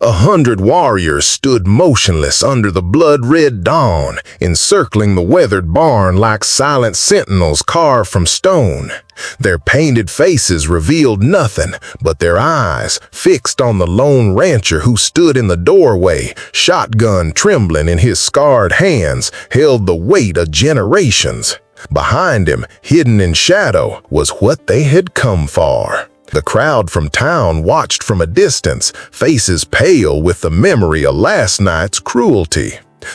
100 warriors stood motionless under the blood-red dawn, encircling the weathered barn like silent sentinels carved from stone. Their painted faces revealed nothing but their eyes fixed on the lone rancher who stood in the doorway, shotgun trembling in his scarred hands, held the weight of generations. Behind him, hidden in shadow, was what they had come for. The crowd from town watched from a distance, faces pale with the memory of last night's cruelty.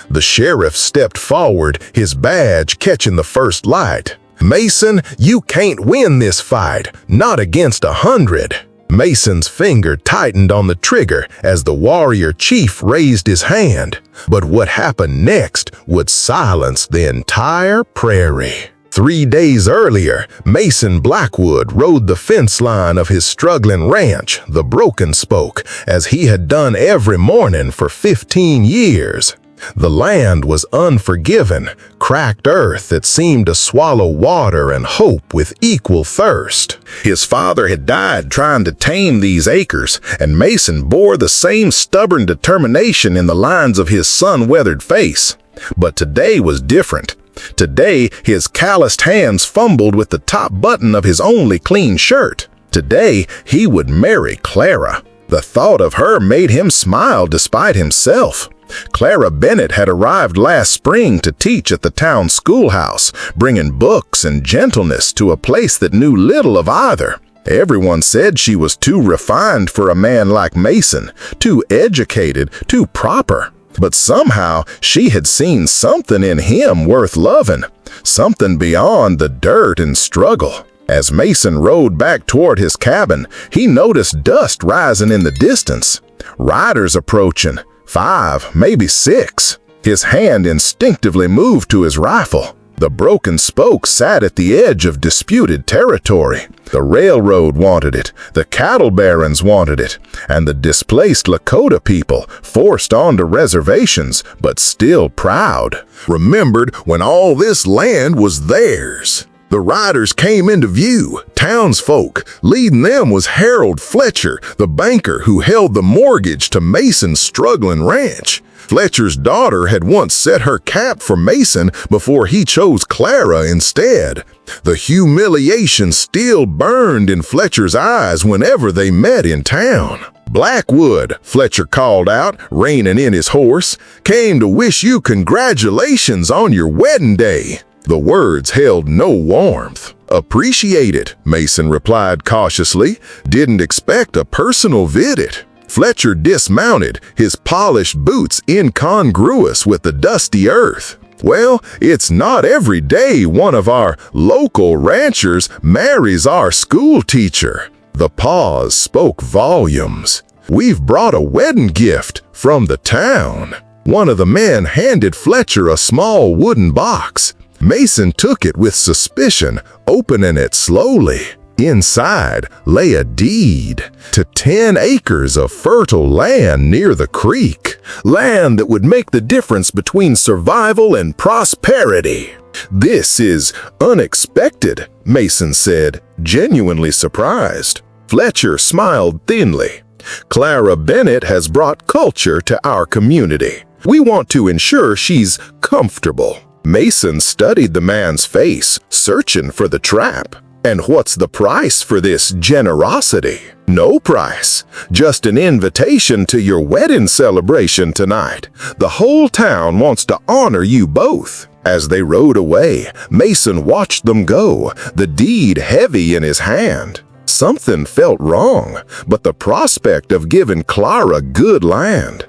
The sheriff stepped forward, his badge catching the first light. "Mason, you can't win this fight, not against 100. Mason's finger tightened on the trigger as the warrior chief raised his hand. But what happened next would silence the entire prairie. 3 days earlier, Mason Blackwood rode the fence line of his struggling ranch, the Broken Spoke, as he had done every morning for 15 years. The land was unforgiving, cracked earth that seemed to swallow water and hope with equal thirst. His father had died trying to tame these acres, and Mason bore the same stubborn determination in the lines of his sun-weathered face. But today was different. Today, his calloused hands fumbled with the top button of his only clean shirt. Today, he would marry Clara. The thought of her made him smile despite himself. Clara Bennett had arrived last spring to teach at the town schoolhouse, bringing books and gentleness to a place that knew little of either. Everyone said she was too refined for a man like Mason, too educated, too proper. But somehow she had seen something in him worth loving, something beyond the dirt and struggle. As Mason rode back toward his cabin, he noticed dust rising in the distance. Riders approaching, 5, maybe 6. His hand instinctively moved to his rifle. The Broken Spoke sat at the edge of disputed territory. The railroad wanted it, the cattle barons wanted it, and the displaced Lakota people, forced onto reservations, but still proud, remembered when all this land was theirs. The riders came into view, townsfolk. Leading them was Harold Fletcher, the banker who held the mortgage to Mason's struggling ranch. Fletcher's daughter had once set her cap for Mason before he chose Clara instead. The humiliation still burned in Fletcher's eyes whenever they met in town. "Blackwood," Fletcher called out, reining in his horse, "came to wish you congratulations on your wedding day." The words held no warmth. "Appreciate it," Mason replied cautiously. "Didn't expect a personal visit." Fletcher dismounted, his polished boots incongruous with the dusty earth. "Well, it's not every day one of our local ranchers marries our school teacher." The pause spoke volumes. "We've brought a wedding gift from the town." One of the men handed Fletcher a small wooden box. Mason took it with suspicion, opening it slowly. Inside lay a deed to 10 acres of fertile land near the creek, land that would make the difference between survival and prosperity. "This is unexpected," Mason said, genuinely surprised. Fletcher smiled thinly. "Clara Bennett has brought culture to our community. We want to ensure she's comfortable." Mason studied the man's face, searching for the trap. "And what's the price for this generosity?" "No price, just an invitation to your wedding celebration tonight. The whole town wants to honor you both." As they rode away, Mason watched them go, the deed heavy in his hand. Something felt wrong, but the prospect of giving Clara good land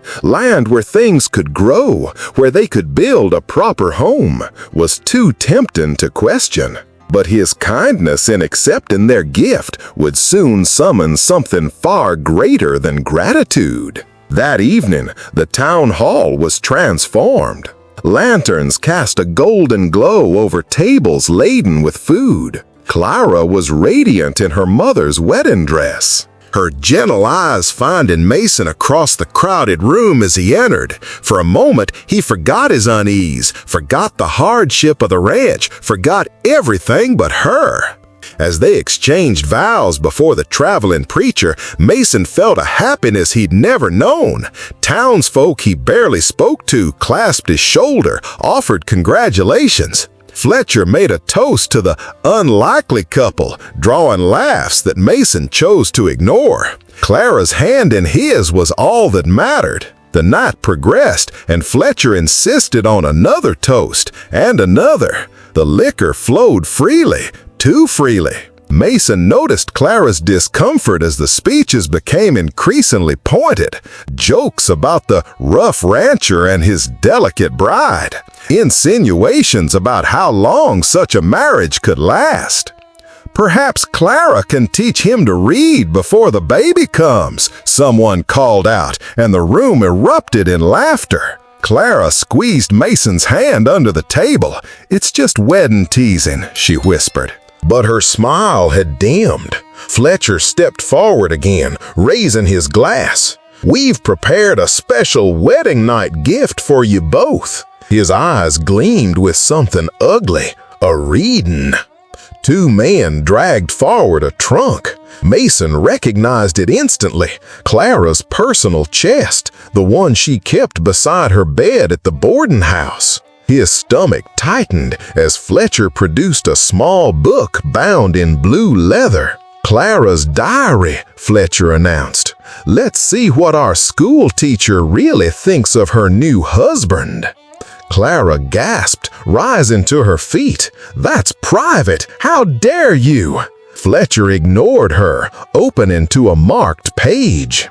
where things could grow, where they could build a proper home, was too tempting to question. But his kindness in accepting their gift would soon summon something far greater than gratitude. That evening, the town hall was transformed. Lanterns cast a golden glow over tables laden with food. Clara was radiant in her mother's wedding dress, her gentle eyes finding Mason across the crowded room as he entered. For a moment, he forgot his unease, forgot the hardship of the ranch, forgot everything but her. As they exchanged vows before the traveling preacher, Mason felt a happiness he'd never known. Townsfolk he barely spoke to clasped his shoulder, offered congratulations. Fletcher made a toast to the unlikely couple, drawing laughs that Mason chose to ignore. Clara's hand in his was all that mattered. The night progressed, and Fletcher insisted on another toast, and another. The liquor flowed freely, too freely. Mason noticed Clara's discomfort as the speeches became increasingly pointed. Jokes about the rough rancher and his delicate bride. Insinuations about how long such a marriage could last. "Perhaps Clara can teach him to read before the baby comes," someone called out, and the room erupted in laughter. Clara squeezed Mason's hand under the table. "It's just wedding teasing," she whispered. But her smile had dimmed. Fletcher stepped forward again, raising his glass. "We've prepared a special wedding night gift for you both." His eyes gleamed with something ugly, a reading. Two men dragged forward a trunk. Mason recognized it instantly. Clara's personal chest, the one she kept beside her bed at the boarding house. His stomach tightened as Fletcher produced a small book bound in blue leather. "Clara's diary," Fletcher announced. "Let's see what our school teacher really thinks of her new husband." Clara gasped, rising to her feet. "That's private! How dare you!" Fletcher ignored her, opening to a marked page.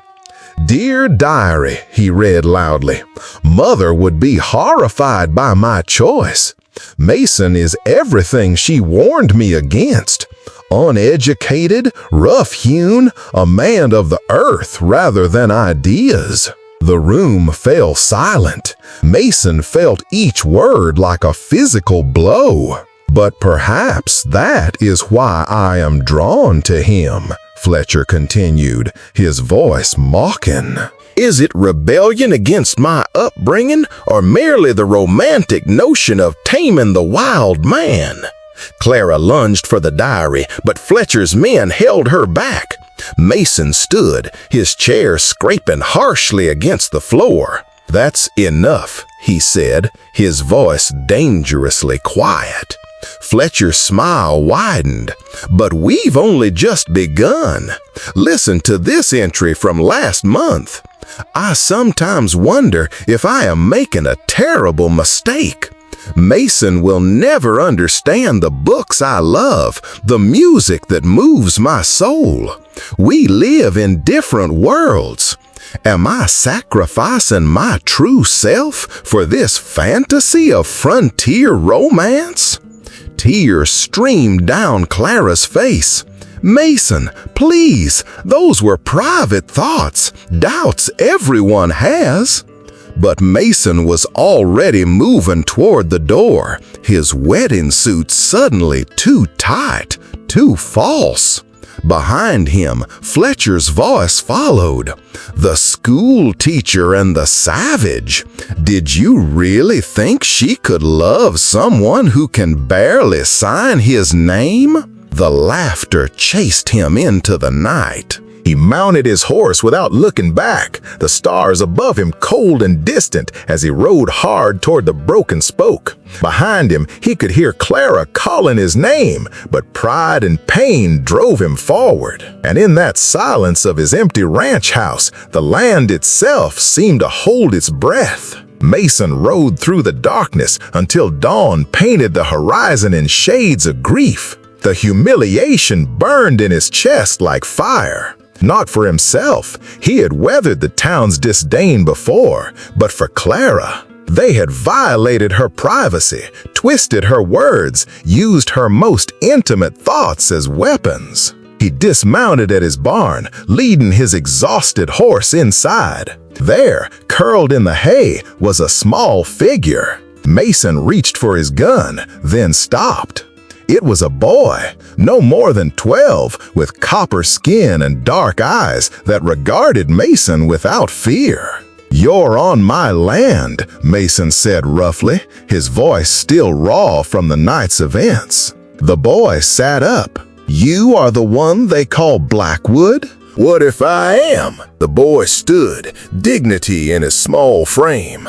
"Dear Diary," he read loudly, "Mother would be horrified by my choice. Mason is everything she warned me against. Uneducated, rough-hewn, a man of the earth rather than ideas." The room fell silent. Mason felt each word like a physical blow. "But perhaps that is why I am drawn to him," Fletcher continued, his voice mocking. "Is it rebellion against my upbringing, or merely the romantic notion of taming the wild man?" Clara lunged for the diary, but Fletcher's men held her back. Mason stood, his chair scraping harshly against the floor. "That's enough," he said, his voice dangerously quiet. Fletcher's smile widened. "But we've only just begun. Listen to this entry from last month. I sometimes wonder if I am making a terrible mistake. Mason will never understand the books I love, the music that moves my soul. We live in different worlds. Am I sacrificing my true self for this fantasy of frontier romance?" Tears streamed down Clara's face. "Mason, please, those were private thoughts, doubts everyone has." But Mason was already moving toward the door, his wedding suit suddenly too tight, too false. Behind him, Fletcher's voice followed. "The school teacher and the savage. Did you really think she could love someone who can barely sign his name?" The laughter chased him into the night. He mounted his horse without looking back, the stars above him cold and distant as he rode hard toward the broken spoke. Behind him, he could hear Clara calling his name, but pride and pain drove him forward. And in that silence of his empty ranch house, the land itself seemed to hold its breath. Mason rode through the darkness until dawn painted the horizon in shades of grief. The humiliation burned in his chest like fire. Not for himself, he had weathered the town's disdain before, but for Clara. They had violated her privacy, twisted her words, used her most intimate thoughts as weapons. He dismounted at his barn, leading his exhausted horse inside. There, curled in the hay, was a small figure. Mason reached for his gun, then stopped. It was a boy, no more than 12, with copper skin and dark eyes that regarded Mason without fear. "You're on my land," Mason said roughly, his voice still raw from the night's events. The boy sat up. You are the one they call Blackwood? What if I am? The boy stood, dignity in his small frame.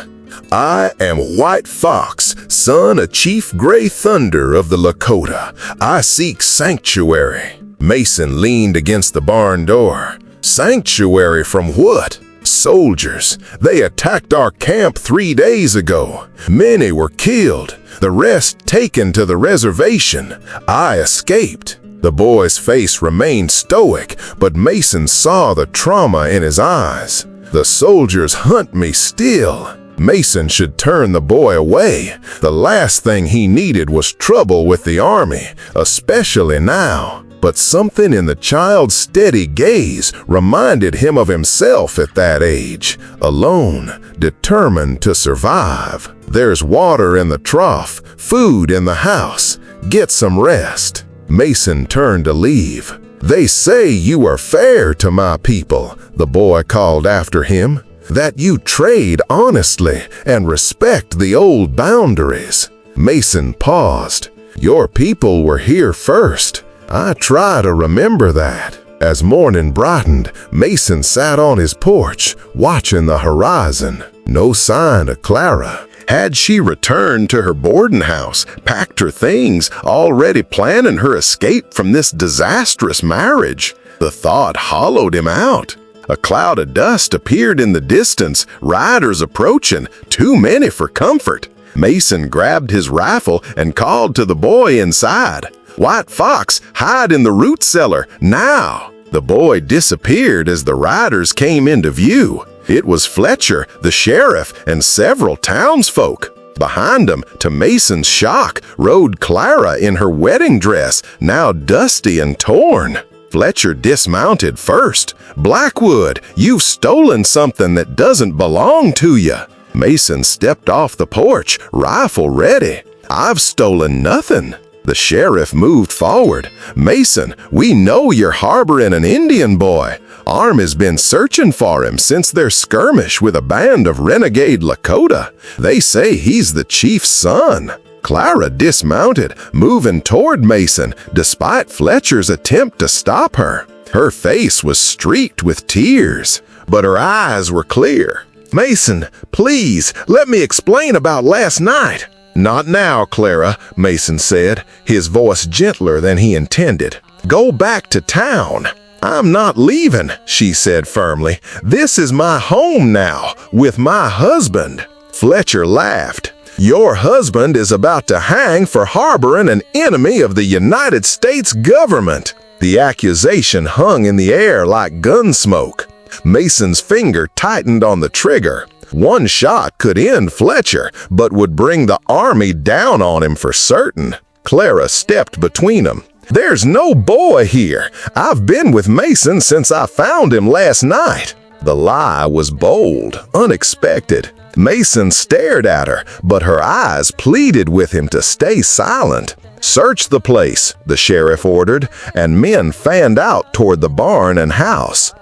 I am White Fox, son of Chief Gray Thunder of the Lakota. I seek sanctuary. Mason leaned against the barn door. Sanctuary from what? Soldiers. They attacked our camp 3 days ago. Many were killed, the rest taken to the reservation. I escaped. The boy's face remained stoic, but Mason saw the trauma in his eyes. The soldiers hunt me still. Mason should turn the boy away. The last thing he needed was trouble with the army, especially now. But something in the child's steady gaze reminded him of himself at that age, alone, determined to survive. There's water in the trough, food in the house. Get some rest. Mason turned to leave. They say you are fair to my people, the boy called after him, that you trade honestly and respect the old boundaries. Mason paused. Your people were here first. I try to remember that. As morning brightened, Mason sat on his porch, watching the horizon. No sign of Clara. Had she returned to her boarding house, packed her things, already planning her escape from this disastrous marriage? The thought hollowed him out. A cloud of dust appeared in the distance, riders approaching, too many for comfort. Mason grabbed his rifle and called to the boy inside. White Fox, hide in the root cellar, now! The boy disappeared as the riders came into view. It was Fletcher, the sheriff, and several townsfolk. Behind him, to Mason's shock, rode Clara in her wedding dress, now dusty and torn. Fletcher dismounted first. Blackwood, you've stolen something that doesn't belong to you. Mason stepped off the porch, rifle ready. I've stolen nothing. The sheriff moved forward. Mason, we know you're harboring an Indian boy. Army's been searching for him since their skirmish with a band of renegade Lakota. They say he's the chief's son. Clara dismounted, moving toward Mason, despite Fletcher's attempt to stop her. Her face was streaked with tears, but her eyes were clear. Mason, please, let me explain about last night. Not now, Clara, Mason said, his voice gentler than he intended. Go back to town. I'm not leaving, she said firmly. This is my home now, with my husband. Fletcher laughed. Your husband is about to hang for harboring an enemy of the United States government. The accusation hung in the air like gun smoke. Mason's finger tightened on the trigger. One shot could end Fletcher, but would bring the army down on him for certain. Clara stepped between them. There's no boy here. I've been with Mason since I found him last night. The lie was bold, unexpected. Mason stared at her, but her eyes pleaded with him to stay silent. Search the place, the sheriff ordered, and men fanned out toward the barn and house.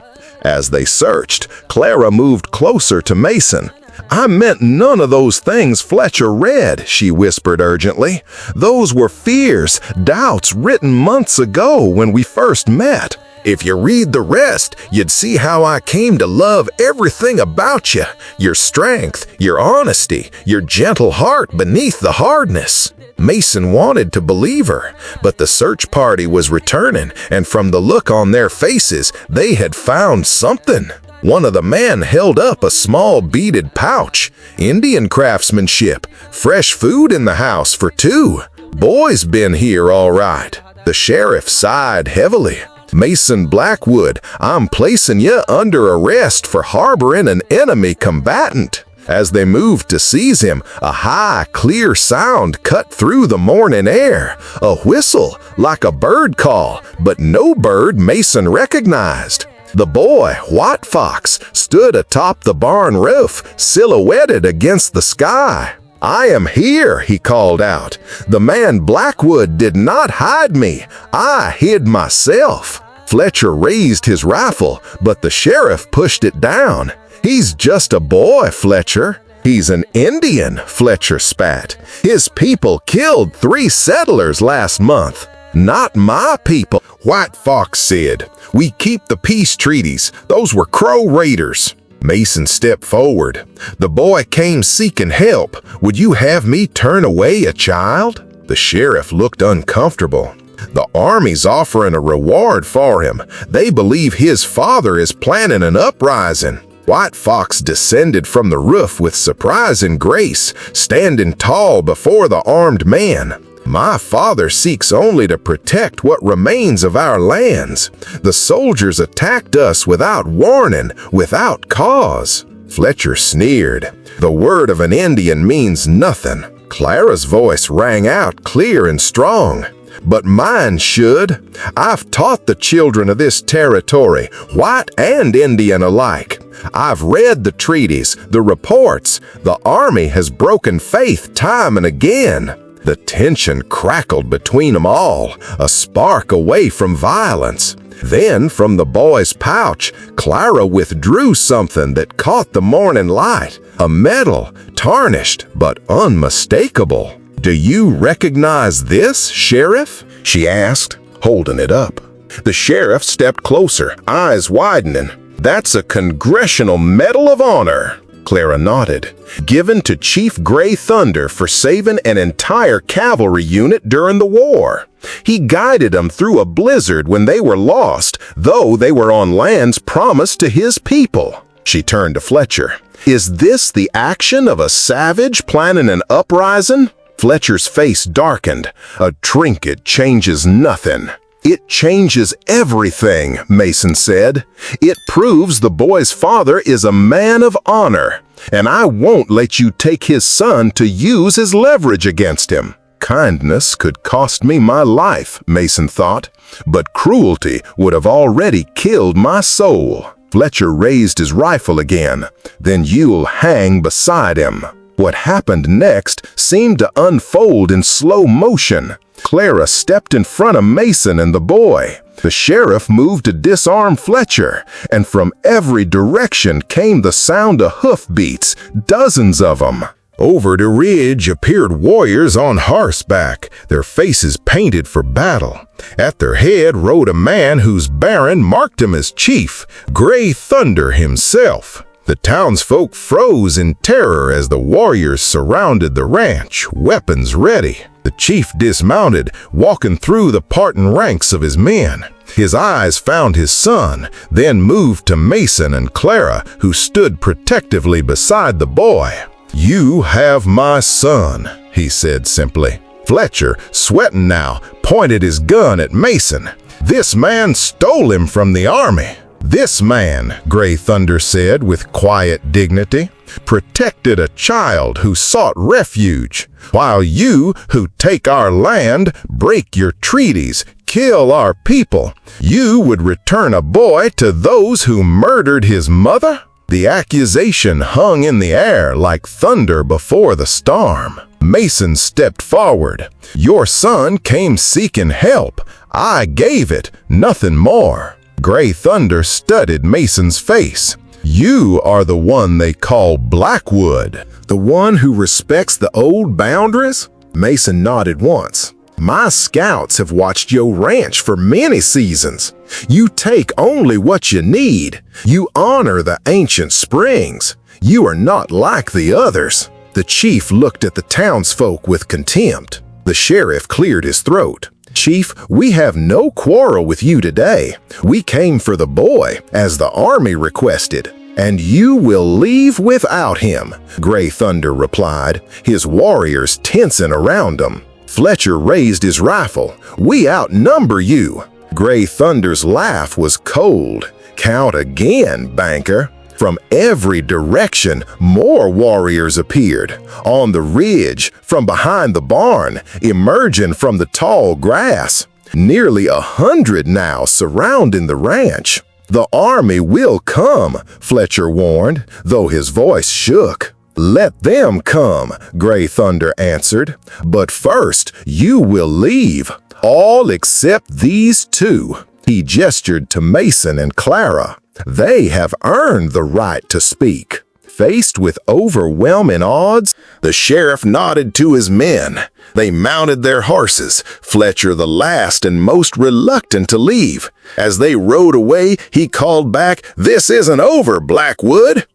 As they searched, Clara moved closer to Mason. I meant none of those things Fletcher read, she whispered urgently. Those were fears, doubts written months ago when we first met. If you read the rest, you'd see how I came to love everything about you. Your strength, your honesty, your gentle heart beneath the hardness. Mason wanted to believe her, but the search party was returning, and from the look on their faces, they had found something. One of the men held up a small beaded pouch. Indian craftsmanship. Fresh food in the house for two. Boy's been here all right. The sheriff sighed heavily. Mason Blackwood, I'm placing you under arrest for harboring an enemy combatant. As they moved to seize him, a high, clear sound cut through the morning air. A whistle, like a bird call, but no bird Mason recognized. The boy, White Fox, stood atop the barn roof, silhouetted against the sky. I am here, he called out. The man Blackwood did not hide me. I hid myself. Fletcher raised his rifle, but the sheriff pushed it down. He's just a boy, Fletcher. He's an Indian, Fletcher spat. His people killed 3 settlers last month. "Not my people," White Fox said. "We keep the peace treaties. Those were Crow raiders." Mason stepped forward. "The boy came seeking help. Would you have me turn away a child?" The sheriff looked uncomfortable. "The army's offering a reward for him. They believe his father is planning an uprising." White Fox descended from the roof with surprising grace, standing tall before the armed man. "My father seeks only to protect what remains of our lands. The soldiers attacked us without warning, without cause." Fletcher sneered. "The word of an Indian means nothing." Clara's voice rang out clear and strong. "But mine should. I've taught the children of this territory, white and Indian alike. I've read the treaties, the reports. The army has broken faith time and again." The tension crackled between them all, a spark away from violence. Then, from the boy's pouch, Clara withdrew something that caught the morning light. A medal, tarnished but unmistakable. "Do you recognize this, Sheriff?" she asked, holding it up. The sheriff stepped closer, eyes widening. "That's a Congressional Medal of Honor." Clara nodded. "Given to Chief Gray Thunder for saving an entire cavalry unit during the war. He guided them through a blizzard when they were lost, though they were on lands promised to his people." She turned to Fletcher. "Is this the action of a savage planning an uprising?" Fletcher's face darkened. "A trinket changes nothing." "It changes everything," Mason said. "It proves the boy's father is a man of honor, and I won't let you take his son to use as leverage against him." Kindness could cost me my life, Mason thought, but cruelty would have already killed my soul. Fletcher raised his rifle again, then you'll hang beside him. What happened next seemed to unfold in slow motion. Clara stepped in front of Mason and the boy. The sheriff moved to disarm Fletcher, and from every direction came the sound of hoofbeats, dozens of them. Over the ridge appeared warriors on horseback, their faces painted for battle. At their head rode a man whose baron marked him as chief, Gray Thunder himself. The townsfolk froze in terror as the warriors surrounded the ranch, weapons ready. The chief dismounted, walking through the parting ranks of his men. His eyes found his son, then moved to Mason and Clara, who stood protectively beside the boy. "You have my son," he said simply. Fletcher, sweating now, pointed his gun at Mason. "This man stole him from the army." "This man," Gray Thunder said with quiet dignity, "protected a child who sought refuge, while you, who take our land, break your treaties, kill our people, you would return a boy to those who murdered his mother?" The accusation hung in the air like thunder before the storm. Mason stepped forward. "Your son came seeking help. I gave it, nothing more." Gray Thunder studied Mason's face. "You are the one they call Blackwood, the one who respects the old boundaries?" Mason nodded once. "My scouts have watched your ranch for many seasons. You take only what you need. You honor the ancient springs. You are not like the others." The chief looked at the townsfolk with contempt. The sheriff cleared his throat. "Chief, we have no quarrel with you today. We came for the boy, as the army requested, and you will leave without him," Gray Thunder replied, his warriors tensing around him. Fletcher raised his rifle. "We outnumber you." Gray Thunder's laugh was cold. "Count again, banker." From every direction, more warriors appeared. On the ridge, from behind the barn, emerging from the tall grass. Nearly 100 now surrounding the ranch. "The army will come," Fletcher warned, though his voice shook. "Let them come," Gray Thunder answered. "But first, you will leave. All except these two." He gestured to Mason and Clara. "They have earned the right to speak." Faced with overwhelming odds, The sheriff nodded to his men. They mounted their horses, Fletcher the last and most reluctant to leave. As they rode away, he called back, "This isn't over, Blackwood."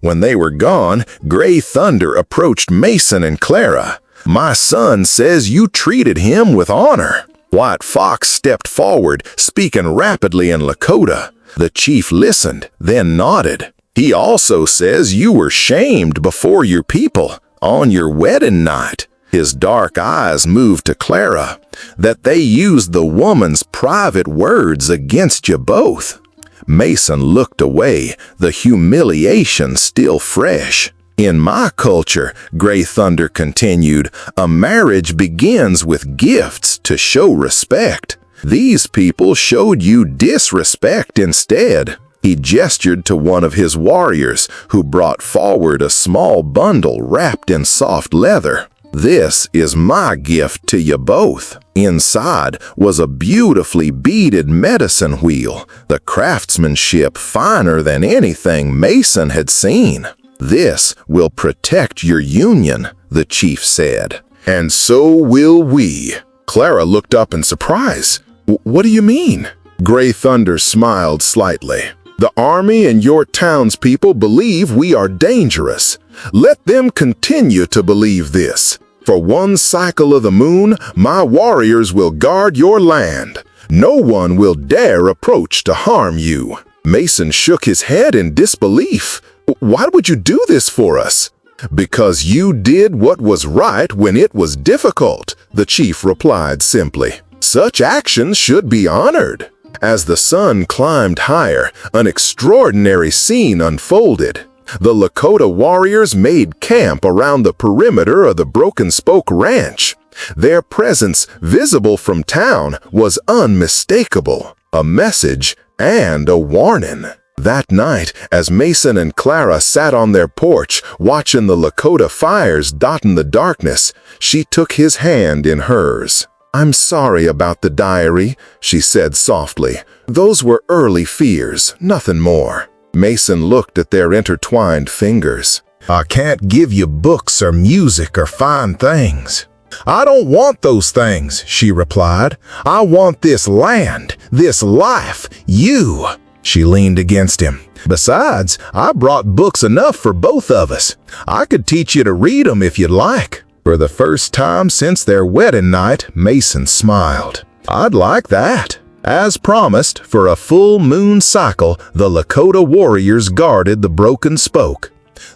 When they were gone, Gray Thunder approached Mason and Clara. "My son says you treated him with honor." White Fox stepped forward, speaking rapidly in Lakota. The chief listened, then nodded. "He also says you were shamed before your people on your wedding night." His dark eyes moved to Clara, "that they used the woman's private words against you both." Mason looked away, the humiliation still fresh. "In my culture," Gray Thunder continued, "a marriage begins with gifts to show respect. These people showed you disrespect instead." He gestured to one of his warriors, who brought forward a small bundle wrapped in soft leather. "This is my gift to you both." Inside was a beautifully beaded medicine wheel, the craftsmanship finer than anything Mason had seen. "This will protect your union," the chief said. "And so will we." Clara looked up in surprise. "What do you mean?" Gray Thunder smiled slightly. "The army and your townspeople believe we are dangerous. Let them continue to believe this. For one cycle of the moon, my warriors will guard your land. No one will dare approach to harm you." Mason shook his head in disbelief. "Why would you do this for us?" "Because you did what was right when it was difficult," the chief replied simply. "Such actions should be honored." As the sun climbed higher, an extraordinary scene unfolded. The Lakota warriors made camp around the perimeter of the Broken Spoke Ranch. Their presence, visible from town, was unmistakable, a message and a warning. That night, as Mason and Clara sat on their porch, watching the Lakota fires dotting the darkness, she took his hand in hers. "I'm sorry about the diary," she said softly. "Those were early fears, nothing more." Mason looked at their intertwined fingers. "I can't give you books or music or fine things." "I don't want those things," she replied. "I want this land, this life, you." She leaned against him. "Besides, I brought books enough for both of us. I could teach you to read them if you'd like." For the first time since their wedding night, Mason smiled. "I'd like that." As promised, for a full moon cycle, the Lakota warriors guarded the Broken Spoke.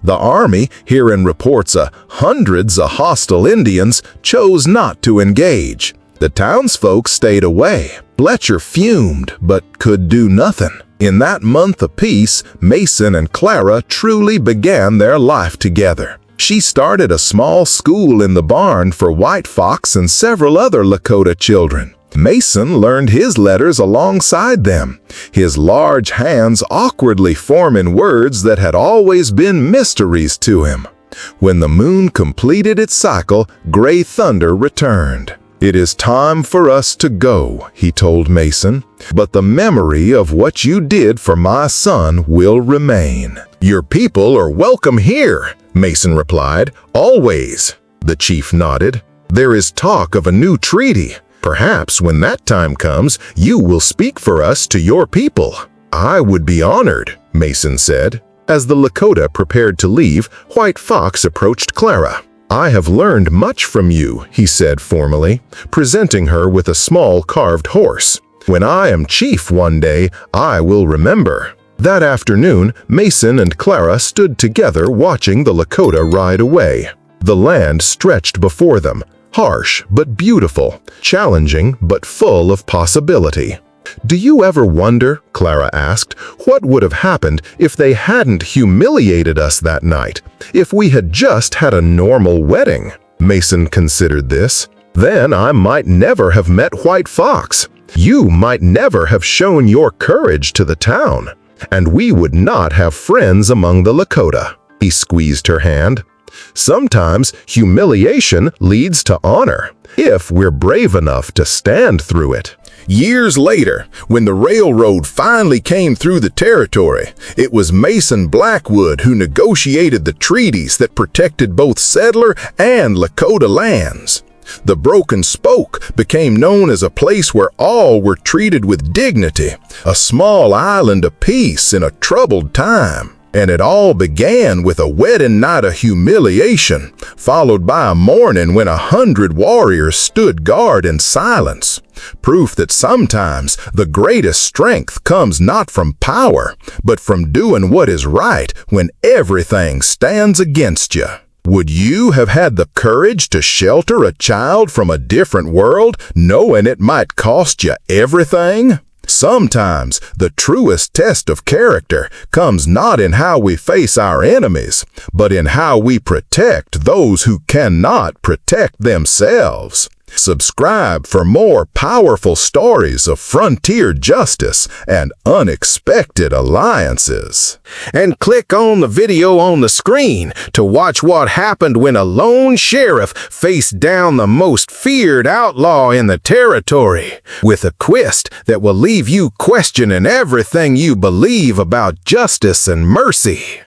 The army, hearing reports of hundreds of hostile Indians, chose not to engage. The townsfolk stayed away. Fletcher fumed, but could do nothing. In that month of peace, Mason and Clara truly began their life together. She started a small school in the barn for White Fox and several other Lakota children. Mason learned his letters alongside them, his large hands awkwardly forming words that had always been mysteries to him. When the moon completed its cycle, Gray Thunder returned. "It is time for us to go," he told Mason, "but the memory of what you did for my son will remain." "Your people are welcome here," Mason replied. "Always." The chief nodded. "There is talk of a new treaty. Perhaps when that time comes, you will speak for us to your people." "I would be honored," Mason said. As the Lakota prepared to leave, White Fox approached Clara. "I have learned much from you," he said formally, presenting her with a small carved horse. "When I am chief one day, I will remember." That afternoon, Mason and Clara stood together watching the Lakota ride away. The land stretched before them, harsh but beautiful, challenging but full of possibility. "Do you ever wonder," Clara asked, "what would have happened if they hadn't humiliated us that night, if we had just had a normal wedding?" Mason considered this. "Then I might never have met White Fox. You might never have shown your courage to the town. And we would not have friends among the Lakota." He squeezed her hand. "Sometimes humiliation leads to honor, if we're brave enough to stand through it." Years later, when the railroad finally came through the territory, it was Mason Blackwood who negotiated the treaties that protected both settler and Lakota lands. The Broken Spoke became known as a place where all were treated with dignity, a small island of peace in a troubled time. And it all began with a wedding night of humiliation, followed by a morning when 100 warriors stood guard in silence. Proof that sometimes the greatest strength comes not from power, but from doing what is right when everything stands against you. Would you have had the courage to shelter a child from a different world, knowing it might cost you everything? Sometimes the truest test of character comes not in how we face our enemies, but in how we protect those who cannot protect themselves. Subscribe for more powerful stories of frontier justice and unexpected alliances. And click on the video on the screen to watch what happened when a lone sheriff faced down the most feared outlaw in the territory, with a twist that will leave you questioning everything you believe about justice and mercy.